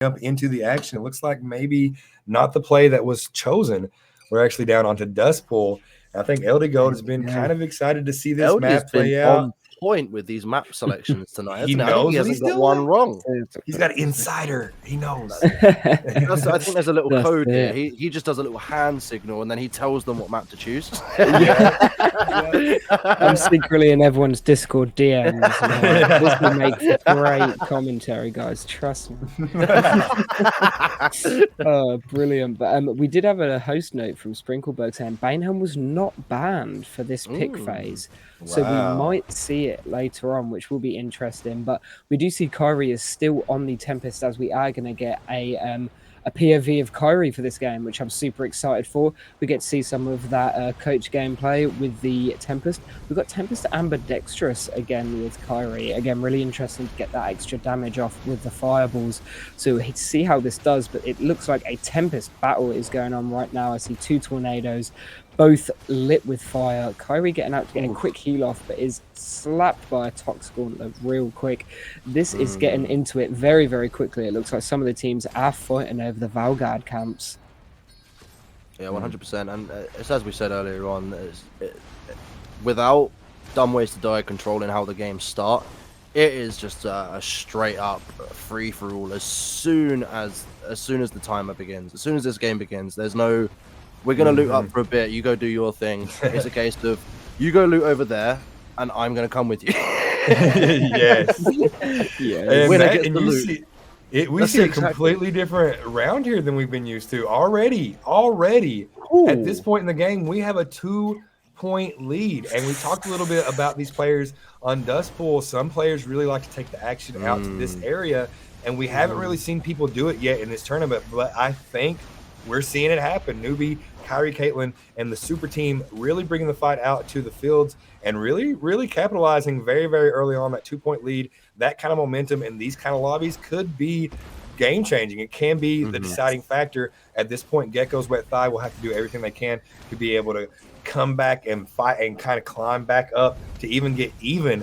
up into the action. It looks like maybe not the play that was chosen. We're actually down onto Dust Bowl. I think LD Gold has been kind of excited to see this LD's map been play out. on point with these map selections tonight, He hasn't he? I think knows he what hasn't he's got doing. one wrong. He's got insider. He knows. I think there's a little That's code here. it. He just does a little hand signal and then he tells them what map to choose. I'm secretly in everyone's Discord DMs. This will make great commentary, guys. Trust me. Oh, brilliant. But we did have a host note from Sprinkleberg saying Bainham was not banned for this pick phase. So we might see it later on, which will be interesting. But we do see Kyrie is still on the Tempest, as we are going to get a POV of Kyrie for this game, which I'm super excited for. We get to see some of that coach gameplay with the Tempest. We've got Tempest ambidextrous again with Kyrie. Again, really interesting to get that extra damage off with the fireballs. So we'll see how this does, but it looks like a Tempest battle is going on right now. I see two tornadoes, both lit with fire. Kyrie getting out to get a quick heal off, but is slapped by a Tox Gauntlet real quick. This is getting into it very, very quickly. It looks like some of the teams are fighting over the Valgard camps. Yeah, 100%. And it's as we said earlier on, without dumb ways to die controlling how the games start, it is just a straight up free for all as soon as the timer begins. As soon as this game begins, there's no we're going to loot up for a bit, you go do your thing. It's a case of, you go loot over there, and I'm going to come with you. Yes. Yeah. We see a completely different round here than we've been used to. Already, at this point in the game, we have a 2-point lead. And we talked a little bit about these players on Dust Bowl. Some players really like to take the action out to this area, and we haven't really seen people do it yet in this tournament, but I think we're seeing it happen. Newbie, Kyrie, Caitlin, and the super team really bringing the fight out to the fields and really, really capitalizing very, very early on that 2-point lead. That kind of momentum in these kind of lobbies could be game-changing. It can be the deciding factor. At this point, Gecko's Wet Thigh will have to do everything they can to be able to come back and fight and kind of climb back up to even get even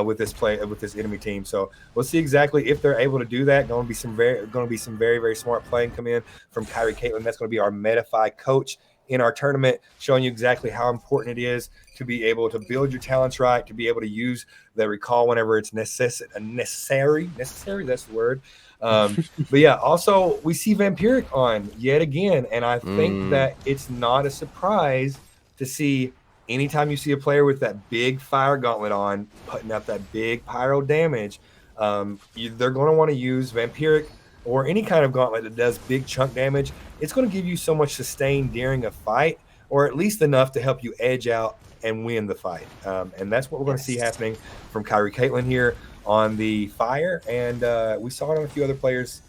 with this enemy team. So we'll see exactly if they're able to do that. Going to be some very, very smart playing come in from Kyrie Caitlin. That's going to be our Metafy coach in our tournament, showing you exactly how important it is to be able to build your talents right, to be able to use the recall whenever it's necessary. That's the word. But yeah, also we see Vampiric on yet again, and I think that it's not a surprise to see anytime you see a player with that big fire gauntlet on, putting up that big pyro damage, they're going to want to use Vampiric or any kind of gauntlet that does big chunk damage. It's going to give you so much sustain during a fight, or at least enough to help you edge out and win the fight. And that's what we're going to see happening from Kyrie Caitlin here on the fire. And we saw it on a few other players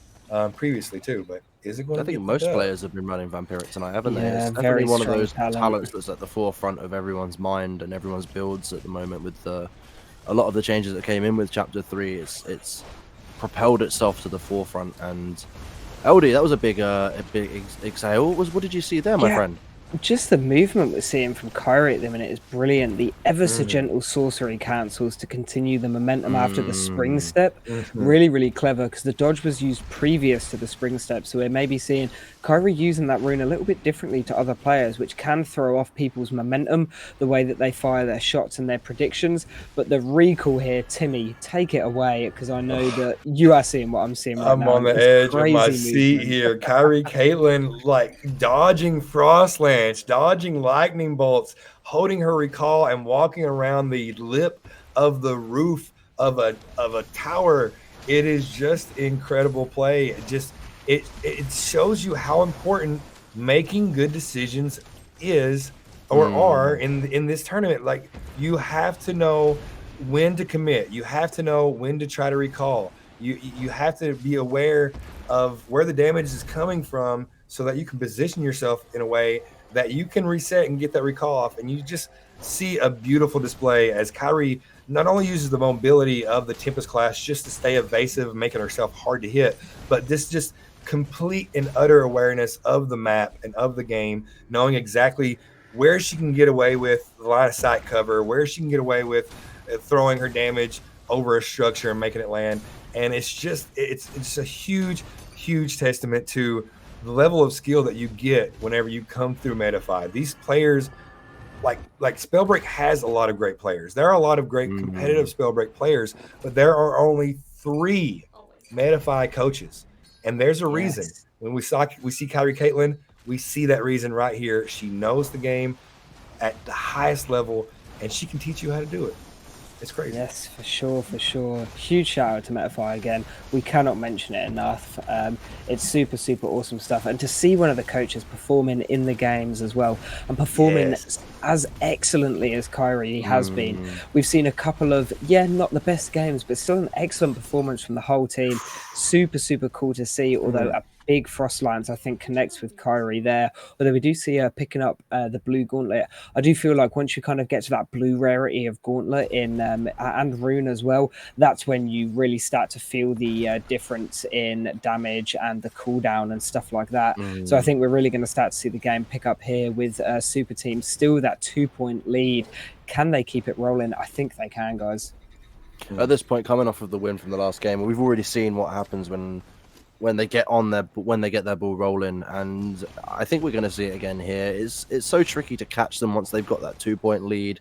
previously too, but is it going I think most players have been running Vampiric tonight, haven't they? Yeah, it's definitely one of those talents that's at the forefront of everyone's mind and everyone's builds at the moment with a lot of the changes that came in with Chapter 3. It's propelled itself to the forefront. And LD, that was a big exhale. What did you see there, my friend? Just the movement we're seeing from Kyrie at the minute is brilliant. The ever so gentle sorcery cancels to continue the momentum after the spring step. Really, really clever, because the dodge was used previous to the spring step. So we're maybe seeing Kyrie using that rune a little bit differently to other players, which can throw off people's momentum, the way that they fire their shots and their predictions. But the recall here, Timmy, take it away, because I know that you are seeing what I'm seeing right now. I'm on the edge of my seat here. Kyrie Caitlin, like dodging Frost Lance, dodging lightning bolts, holding her recall and walking around the lip of the roof of a tower. It is just incredible play. It shows you how important making good decisions is or are in this tournament. Like, you have to know when to commit. You have to know when to try to recall. You have to be aware of where the damage is coming from so that you can position yourself in a way that you can reset and get that recall off. And you just see a beautiful display as Kyrie not only uses the mobility of the Tempest class just to stay evasive, making herself hard to hit, but this just complete and utter awareness of the map and of the game, knowing exactly where she can get away with the line of sight cover, where she can get away with throwing her damage over a structure and making it land. And it's just a huge huge testament to the level of skill that you get whenever you come through Metafy. These players, like Spellbreak has a lot of great players. There are a lot of great competitive Spellbreak players, but there are only 3 Metafy coaches, and there's a reason. When we see Kyrie Caitlin, we see that reason right here. She knows the game at the highest level, and she can teach you how to do it. It's crazy. Yes, for sure, for sure. Huge shout out to Metafy again. We cannot mention it enough. It's super, super awesome stuff. And to see one of the coaches performing in the games as well, and performing as excellently as Kyrie has been. We've seen a couple of, not the best games, but still an excellent performance from the whole team. Super, super cool to see, although a big Frostlines, I think, connects with Kyrie there. Although we do see her picking up the blue gauntlet. I do feel like once you kind of get to that blue rarity of gauntlet in and rune as well, that's when you really start to feel the difference in damage and the cooldown and stuff like that. So I think we're really going to start to see the game pick up here with Super Team still that 2-point lead. Can they keep it rolling? I think they can, guys. At this point, coming off of the win from the last game, we've already seen what happens when they get their ball rolling, and I think we're going to see it again here. It's so tricky to catch them once they've got that 2-point lead,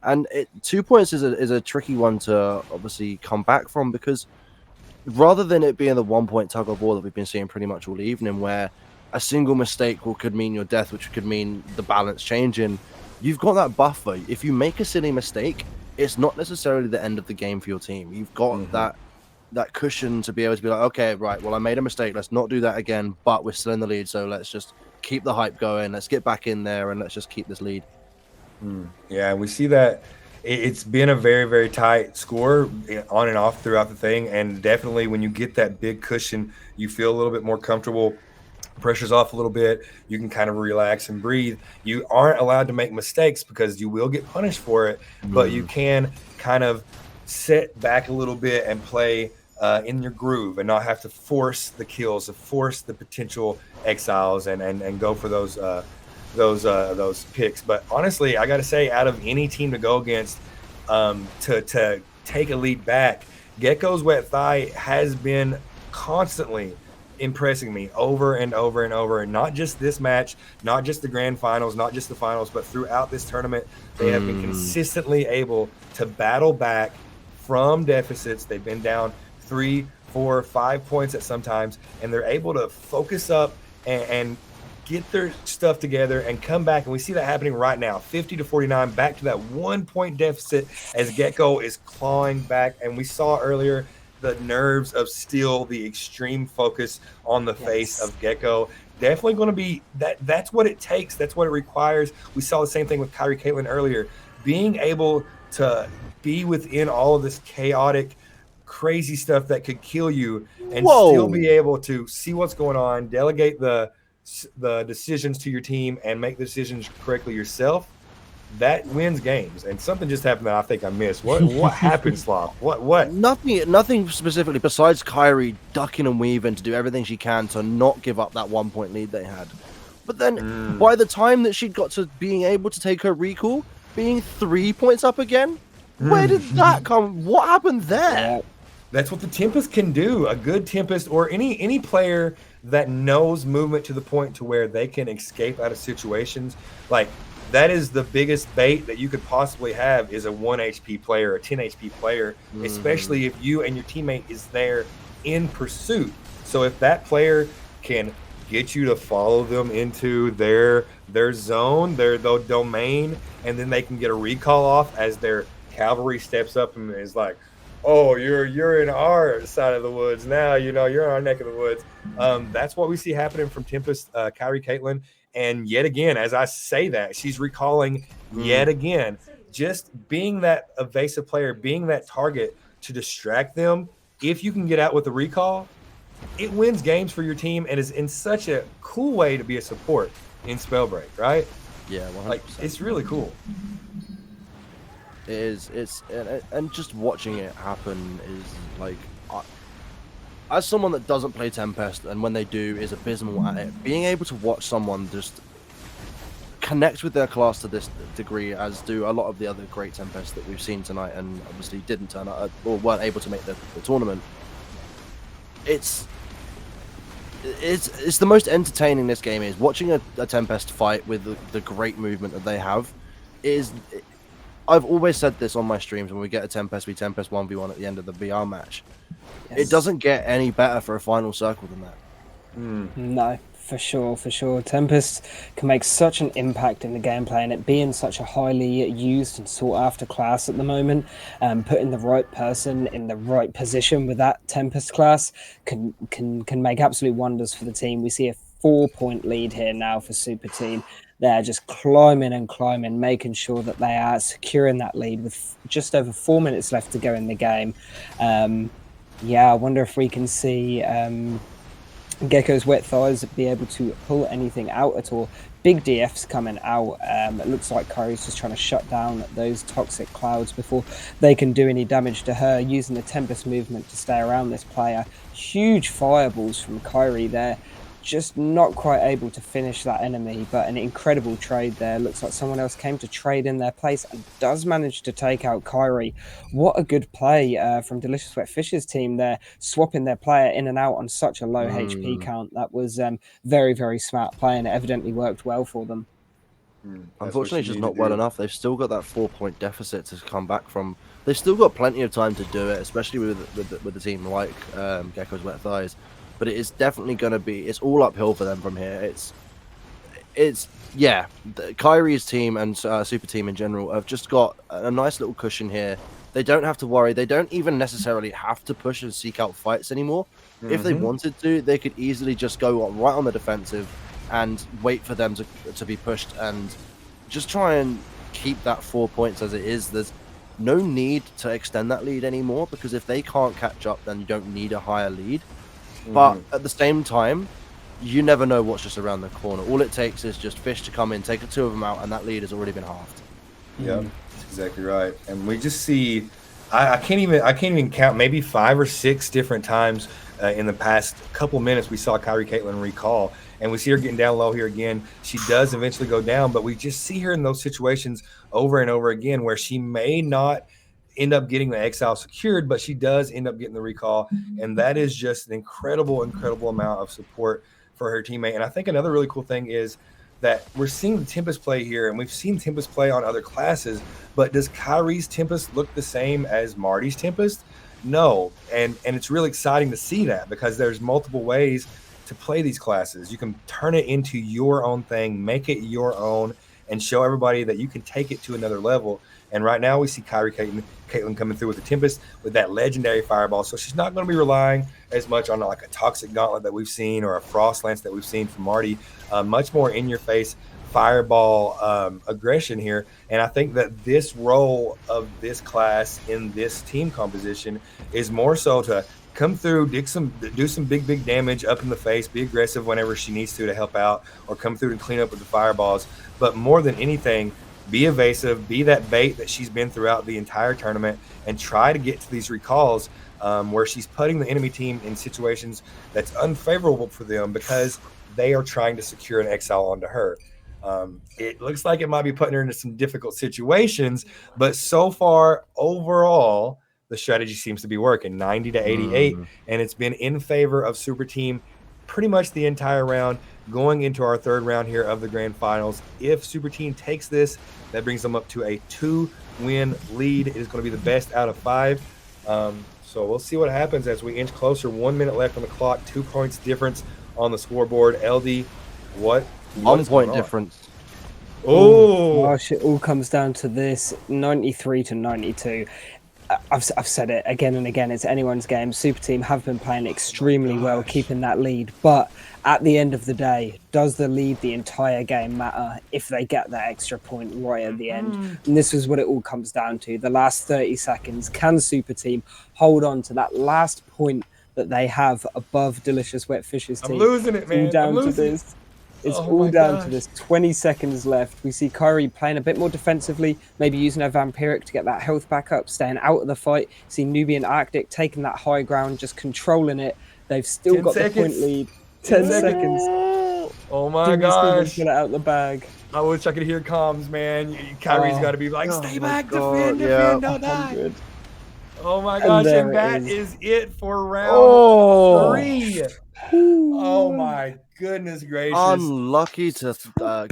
and 2 points is a tricky one to obviously come back from, because rather than it being the 1-point tug of war that we've been seeing pretty much all evening, where a single mistake could mean your death, which could mean the balance changing, you've got that buffer. If you make a silly mistake, it's not necessarily the end of the game for your team. You've got that cushion to be able to be like, okay, right, well, I made a mistake, let's not do that again, but we're still in the lead, so let's just keep the hype going, let's get back in there, and let's just keep this lead. Yeah, we see that it's been a very, very tight score on and off throughout the thing, and definitely when you get that big cushion, you feel a little bit more comfortable. Pressure's off a little bit, you can kind of relax and breathe. You aren't allowed to make mistakes because you will get punished for it, but you can kind of sit back a little bit and play in your groove and not have to force the kills, to force the potential exiles and go for those picks. But honestly, I got to say, out of any team to go against, to take a lead back, Gecko's Wet Thigh has been constantly impressing me over and over and over, and not just this match, not just the grand finals, not just the finals, but throughout this tournament, they have been consistently able to battle back from deficits. They've been down 3, 4, 5 points at sometimes, and they're able to focus up and get their stuff together and come back. And we see that happening right now, 50-49, back to that 1-point deficit as Gecko is clawing back. And we saw earlier the nerves of steel, the extreme focus on the face of Gecko. Definitely going to be that's what it takes. That's what it requires. We saw the same thing with Kyrie Caitlin earlier. Being able to be within all of this chaotic, crazy stuff that could kill you and still be able to see what's going on, delegate the decisions to your team and make the decisions correctly yourself. That wins games. And something just happened that I think I missed. What happened, Sloth? What? Nothing specifically besides Kyrie ducking and weaving to do everything she can to not give up that 1-point lead they had. But then by the time that she'd got to being able to take her recall, being 3 points up again, where did that come? What happened there? That's what the Tempest can do. A good Tempest, or any player that knows movement to the point to where they can escape out of situations, like that is the biggest bait that you could possibly have, is a 1 HP player, a 10 HP player, especially if you and your teammate is there in pursuit. So if that player can get you to follow them into their zone, their domain, and then they can get a recall off as their cavalry steps up and is like, oh, you're in our side of the woods now, you're in our neck of the woods. That's what we see happening from Tempest, Kyrie Caitlin. And yet again, as I say that, she's recalling yet again, just being that evasive player, being that target to distract them. If you can get out with a recall, it wins games for your team and is in such a cool way to be a support in Spellbreak, right? Yeah, 100%. Like, it's really cool. It is, and just watching it happen is like, as someone that doesn't play Tempest, and when they do is abysmal at it, being able to watch someone just connect with their class to this degree, as do a lot of the other great Tempests that we've seen tonight, and obviously didn't turn up or weren't able to make the tournament. It's it's the most entertaining this game is. Watching a Tempest fight with the great movement that they have is. I've always said this on my streams when we get a Tempest, we Tempest 1v1 at the end of the VR match. Yes. It doesn't get any better for a final circle than that. No, for sure. Tempest can make such an impact in the gameplay, and it being such a highly used and sought after class at the moment, putting the right person in the right position with that Tempest class can make absolute wonders for the team. We see a 4-point lead here now for Super Team. They're just climbing, making sure that they are securing that lead with just over 4 minutes left to go in the game. Yeah, I wonder if we can see Gecko's Wet Thighs be able to pull anything out at all. Big DFs coming out. It looks like Kyrie's just trying to shut down those toxic clouds before they can do any damage to her, using the Tempest movement to stay around this player. Huge fireballs from Kyrie there. Just not quite able to finish that enemy, but an incredible trade there. Looks like someone else came to trade in their place and does manage to take out Kyrie. What a good play from Delicious Wet Fish's team there, swapping their player in and out on such a low HP count. That was very, very smart play, and it evidently worked well for them. Unfortunately, it's just not well enough. They've still got that 4-point deficit to come back from. They've still got plenty of time to do it, especially with the team like Gecko's Wet Thighs. But it is definitely going to be. It's all uphill for them from here. Yeah. Kyrie's team and Super Team in general have just got a nice little cushion here. They don't have to worry. They don't even necessarily have to push and seek out fights anymore. If they wanted to, they could easily just go right on the defensive and wait for them to be pushed and just try and keep that 4 points as it is. There's no need to extend that lead anymore, because if they can't catch up, then you don't need a higher lead. But at the same time, you never know what's just around the corner. All it takes is just Fish to come in, take the 2 of them out, and that lead has already been halved. Yeah, that's exactly right. And we just see, I can't even count, maybe 5 or 6 different times in the past couple minutes we saw Kyrie Caitlin recall, and we see her getting down low here again. She does eventually go down, but we just see her in those situations over and over again where she may not end up getting the exile secured, but she does end up getting the recall, and that is just an incredible amount of support for her teammate. And I think another really cool thing is that we're seeing the Tempest play here, and we've seen Tempest play on other classes, but does Kyrie's Tempest look the same as Marty's Tempest? No, and it's really exciting to see that, because there's multiple ways to play these classes. You can turn it into your own thing, make it your own, and show everybody that you can take it to another level. And right now we see Kyrie Caitlin coming through with the Tempest with that legendary fireball. So she's not going to be relying as much on like a Toxic Gauntlet that we've seen or a Frost Lance that we've seen from Marty. Much more in-your-face fireball aggression here. And I think that this role of this class in this team composition is more so to come through, do some big damage up in the face, be aggressive whenever she needs to help out, or come through and clean up with the fireballs. But more than anything, be evasive, be that bait that she's been throughout the entire tournament, and try to get to these recalls where she's putting the enemy team in situations that's unfavorable for them because they are trying to secure an exile onto her. It looks like it might be putting her into some difficult situations, but so far, overall, the strategy seems to be working, 90 to 88, and it's been in favor of Super Team pretty much the entire round. Going into our 3rd round here of the grand finals, if Super Team takes this, that brings them up to a 2-win lead. It is going to be the best out of 5. So we'll see what happens as we inch closer. 1 minute left on the clock, 2 points difference on the scoreboard. LD, what 1 point difference. Oh gosh, it all comes down to this, 93 to 92. I've said it again and again, it's anyone's game. Super Team have been playing extremely well, keeping that lead. But at the end of the day, does the lead the entire game matter if they get that extra point right at the end? And this is what it all comes down to. The last 30 seconds, can Super Team hold on to that last point that they have above Delicious Wet Fish's team? I'm losing it, man. Down to this. It's all down to this. 20 seconds left. We see Kyrie playing a bit more defensively, maybe using her Vampiric to get that health back up, staying out of the fight. See Nubian Arctic taking that high ground, just controlling it. They've still got the point lead. 10 seconds. Oh my gosh. Get it out the bag. I wish I could hear comms, man. Kyrie's got to be like, stay back, defend, don't die. Oh my gosh, and that is it for round 3. Oh my goodness gracious. Unlucky to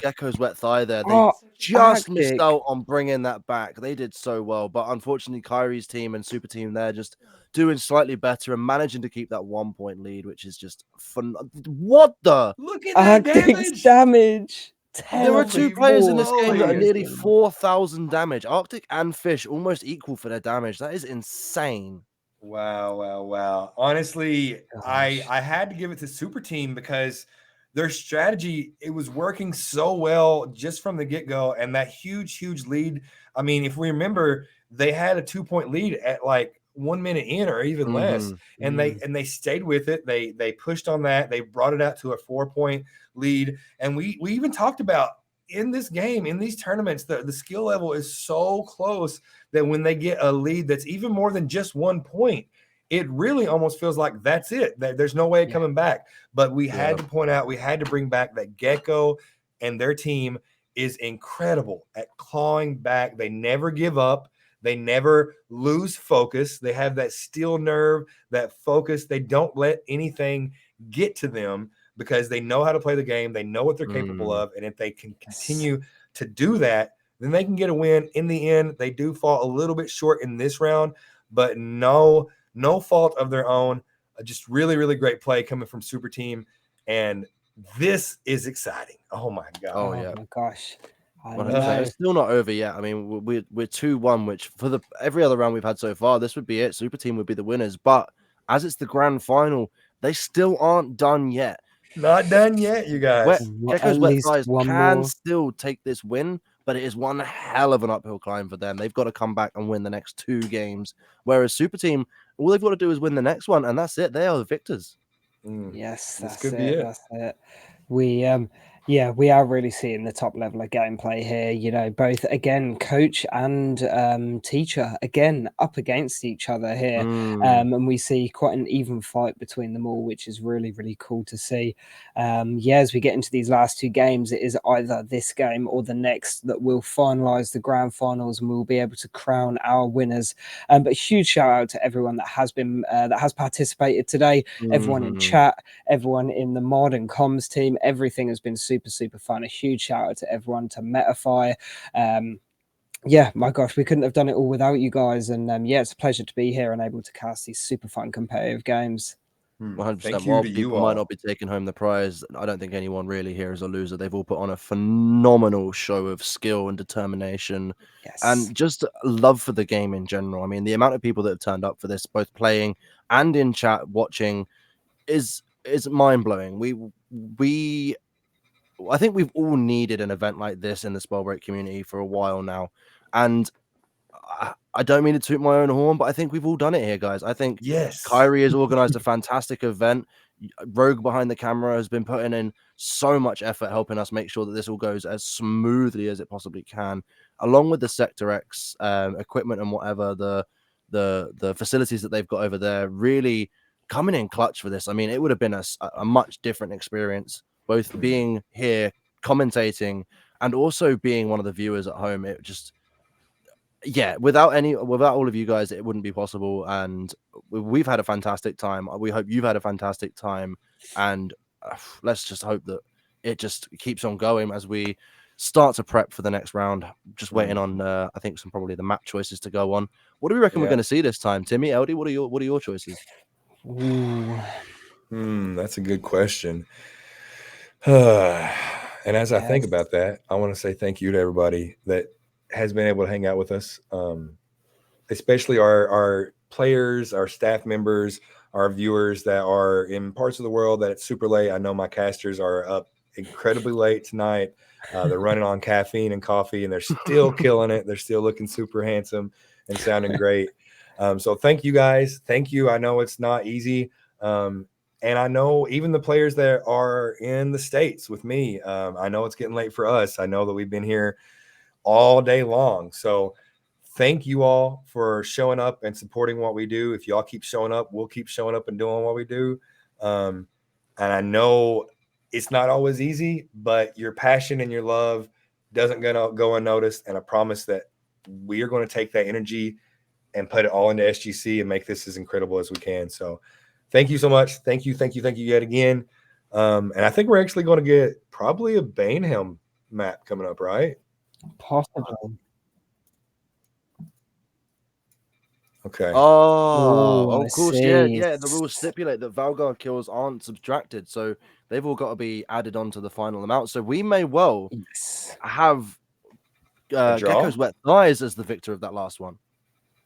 Gecko's wet thigh there. They Oh, just missed hectic. out on bringing that back. They did so well, but unfortunately, Kyrie's team and Super Team there just doing slightly better and managing to keep that 1-point lead, which is just fun. What the? Look at that Arctic's damage. damage. There are two players in this Holy game that are moly. nearly 4,000 damage. Arctic and Fish almost equal for their damage. That is insane. Wow. Honestly, I had to give it to Super Team because their strategy, it was working so well just from the get-go, and that huge lead. I mean, if we remember, they had a 2-point lead at like 1 minute in or even less, and they stayed with it. They pushed on that. They brought it out to a 4-point lead, and we even talked about in this game, in these tournaments, the skill level is so close that when they get a lead that's even more than just 1 point, it really almost feels like that's it. There's no way of coming back. But we had to point out, we had to bring back that Gecko and their team is incredible at clawing back. They never give up. They never lose focus. They have that steel nerve, that focus. They don't let anything get to them because they know how to play the game. They know what they're capable of. And if they can continue to do that, then they can get a win. In the end, they do fall a little bit short in this round, but no fault of their own. Just really great play coming from Super Team. And this is exciting. Oh my God. Oh yeah. Oh my gosh. It's still not over yet. I mean, we're 2-1, which for every other round we've had so far, this would be it. Super Team would be the winners. But as it's the grand final, they still aren't done yet. Not done yet, you guys. Gecko's wet thighs can still take this win, but it is one hell of an uphill climb for them. They've got to come back and win the next 2 games. Whereas Super Team, all they've got to do is win the next one, and that's it. They are the victors. Yes, this could be it. That's it. We are really seeing the top level of gameplay here. You know, both again, coach and teacher again up against each other here, and we see quite an even fight between them all, which is really cool to see. As we get into these last 2 games, it is either this game or the next that will finalize the grand finals, and we'll be able to crown our winners. But a huge shout out to everyone that has been that has participated today. Everyone in chat, everyone in the mod and comms team, everything has been super fun. A huge shout out to everyone, to Metafy. My gosh, we couldn't have done it all without you guys. And it's a pleasure to be here and able to cast these super fun competitive games. 100%. While people might not be taking home the prize, I don't think anyone really here is a loser. They've all put on a phenomenal show of skill and determination and just love for the game in general. I mean, the amount of people that have turned up for this, both playing and in chat watching, is mind-blowing. I think we've all needed an event like this in the Spellbreak community for a while now, and I don't mean to toot my own horn, but I think we've all done it here, guys. I think Kyrie has organized a fantastic event. Rogue behind the camera has been putting in so much effort helping us make sure that this all goes as smoothly as it possibly can, along with the Sector X equipment and whatever, the facilities that they've got over there, really coming in clutch for this. I mean, it would have been a much different experience, both being here commentating and also being one of the viewers at home. It just, without all of you guys, it wouldn't be possible. And we've had a fantastic time. We hope you've had a fantastic time, and let's just hope that it just keeps on going as we start to prep for the next round. Just waiting on I think probably the map choices to go on. What do we reckon we're going to see this time, Timmy? LD, what are your choices? That's a good question. And as I think about that, I want to say thank you to everybody that has been able to hang out with us, especially our players, our staff members, our viewers that are in parts of the world that it's super late. I know my casters are up incredibly late tonight. They're running on caffeine and coffee, and they're still killing it. They're still looking super handsome and sounding great. So thank you guys. Thank you. I know it's not easy. And I know even the players that are in the States with me, I know it's getting late for us. I know that we've been here all day long. So thank you all for showing up and supporting what we do. If y'all keep showing up, we'll keep showing up and doing what we do. And I know it's not always easy, but your passion and your love doesn't go unnoticed. And I promise that we are going to take that energy and put it all into SGC and make this as incredible as we can. So Thank you so much. Thank you yet again. And I think we're actually going to get probably a Banehelm map coming up, right? Possibly. Okay. Oh, of course, yeah. see. The rules stipulate that Valguard kills aren't subtracted, so they've all got to be added onto the final amount. So we may well have Gecko's Wet Thighs as the victor of that last one.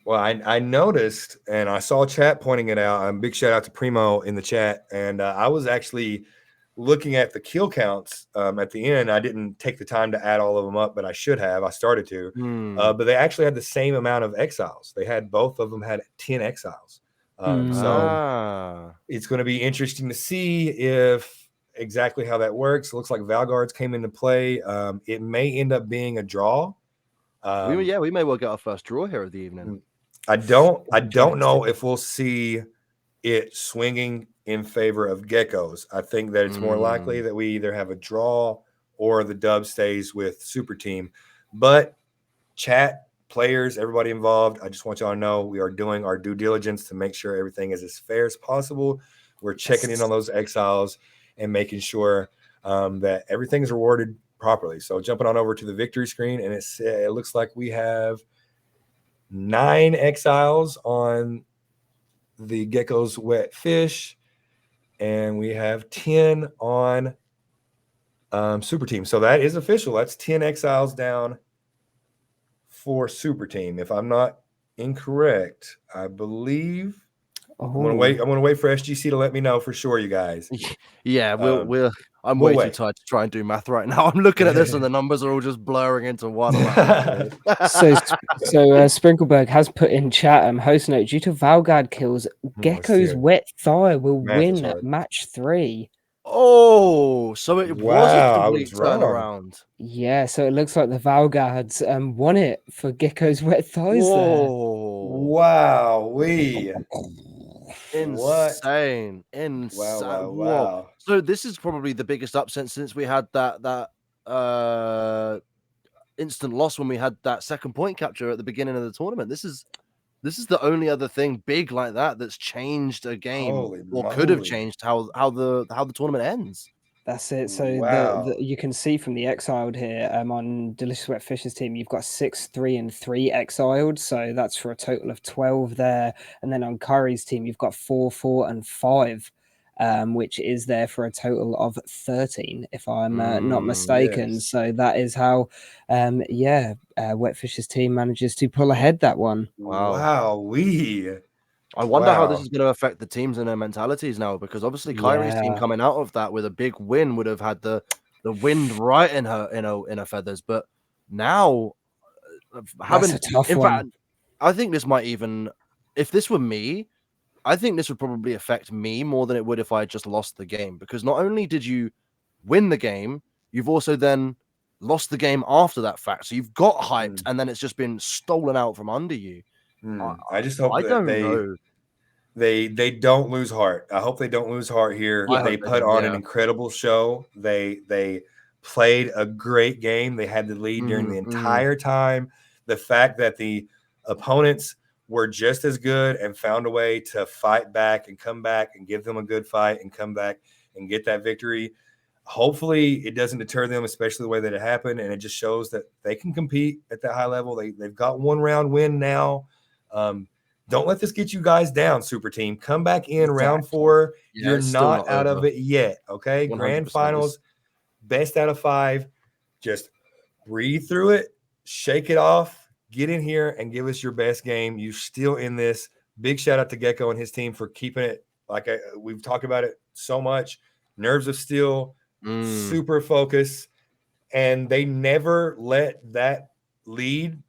Well, I noticed, and I saw chat pointing it out. Big shout out to Primo in the chat, and I was actually looking at the kill counts at the end. I didn't take the time to add all of them up, but I should have. I started to, but they actually had the same amount of exiles. They had both of them had 10 exiles. So it's going to be interesting to see if exactly how that works. It looks like Valguards came into play. It may end up being a draw. We may well get our first draw here of the evening. I don't know if we'll see it swinging in favor of Geckos. I think that it's more likely that we either have a draw or the dub stays with Super Team. But chat, players, everybody involved, I just want y'all to know we are doing our due diligence to make sure everything is as fair as possible. We're checking in on those exiles and making sure that everything is rewarded properly. So jumping on over to the victory screen, and it looks like we have 9 exiles on the Gecko's Wet Fish, and we have 10 on Super Team. So that is official. That's 10 exiles down for Super Team. If I'm not incorrect, I believe. I'm gonna wait for SGC to let me know for sure, you guys. Yeah, I'm way too tired to try and do math right now. I'm looking at this and the numbers are all just blurring into one. So Sprinkleberg has put in chat host note, due to Valguard kills, Gecko's Wet Thigh will win at match 3. Oh, so it was a complete turnaround. Yeah, so it looks like the Valguards won it for Gecko's Wet Thighs. Wow, insane. Wow. So this is probably the biggest upset since we had that instant loss when we had that second point capture at the beginning of the tournament. This is the only other thing big like that that's changed a game could have changed how the tournament ends. That's it. So you can see from the exiled here on Delicious Wet Fish's team, you've got 6, 3, and 3 exiled. So that's for a total of 12 there. And then on Curry's team, you've got 4, 4, and 5, which is there for a total of 13, if I'm not mistaken. Yes. So that is how, Wet Fish's team manages to pull ahead that one. Wow. I wonder how this is going to affect the teams and their mentalities now, because obviously Kyrie's team coming out of that with a big win would have had the wind right in her feathers, but now having that's a tough one. fact, I think this might even, if this were me, I think this would probably affect me more than it would if I had just lost the game, because not only did you win the game, you've also then lost the game after that fact. So you've got hyped and then it's just been stolen out from under you. I just hope they don't lose heart. I hope they don't lose heart here. They put on an incredible show. They played a great game. They had the lead during the entire time. The fact that the opponents were just as good and found a way to fight back and come back and give them a good fight and come back and get that victory. Hopefully it doesn't deter them, especially the way that it happened. And it just shows that they can compete at that high level. They've got 1 round win now. Don't let this get you guys down, Super Team. Come back in round 4. You're not out of it yet, okay? 100%. Grand finals, best out of 5. Just breathe through it, shake it off, get in here and give us your best game. You're still in this. Big shout out to Gecko and his team for keeping it like we've talked about it so much. Nerves of steel, super focus, and they never let that lead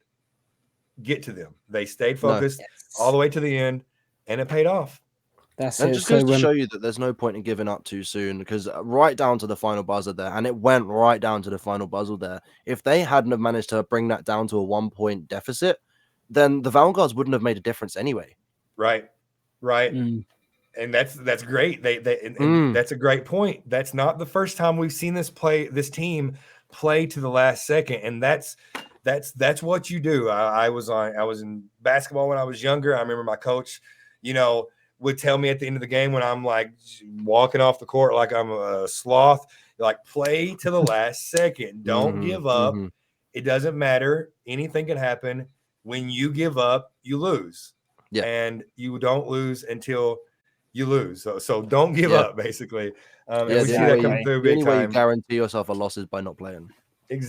get to them. They stayed focused all the way to the end, and it paid off. That's it. Just goes to show you that there's no point in giving up too soon, because right down to the final buzzer there, and it went right down to the final buzzer there. If they hadn't have managed to bring that down to a 1-point deficit, then the Vanguards wouldn't have made a difference anyway. Right. And that's great. And that's a great point. That's not the first time we've seen this team play to the last second, and that's what you do. I was in basketball when I was younger. I remember my coach, would tell me at the end of the game when I'm like walking off the court like I'm a sloth, like play to the last second. Don't give up. It doesn't matter. Anything can happen. When you give up, you lose. Yeah. And you don't lose until you lose. So don't give up, basically. And we see that come through big time. The only way you guarantee yourself a loss is by not playing. Exactly.